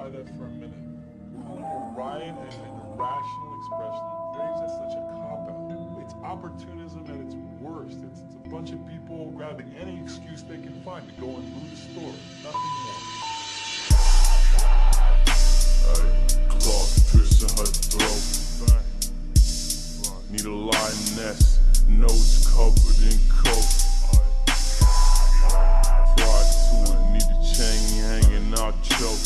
by that for a minute. Calling a riot and an irrational expression of rage, that's such a cop-out. It's opportunism at its worst. It's a bunch of people grabbing any excuse they can find to go and loot a store. Nothing more. Claws piercing her throat. Need a lioness, nose covered in coke. Pride to it, need a chain hanging out choke.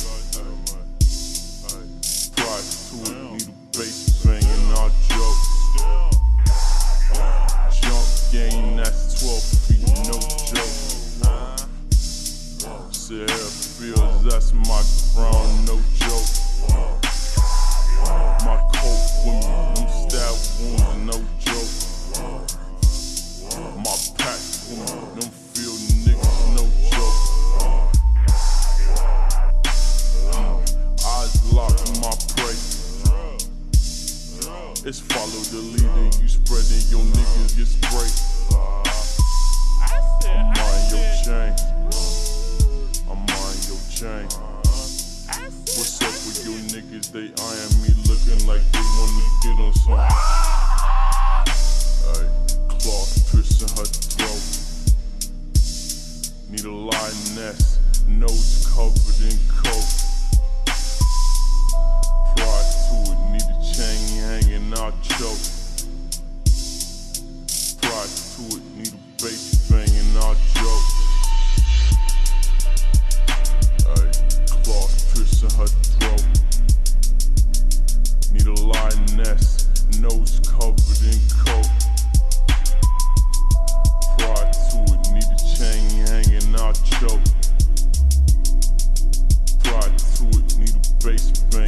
Pride to it, need a bass banging out joke. Jump game, that's 12 feet, no joke. Sarah feels that's my crown, no joke. My coat with me, them stab wounds, no joke. My pack with me, them field niggas, no joke. Eyes locked, my prey. It's follow the leader, you spreading, your niggas get sprayed. I'm on your chain. I'm on your chain. What's up with you niggas? They eyeing me looking like they wanna get on some. Claws piercing her throat. Need a lioness, nose covered in coke. Pride to it, need a chain hanging out choke. Pride to it, need a bass banging out joke. Claws piercing her throat. Need a lioness, nose covered in coke. Pride to it, need a chain hanging out choke. Pride to it, need a bass bang.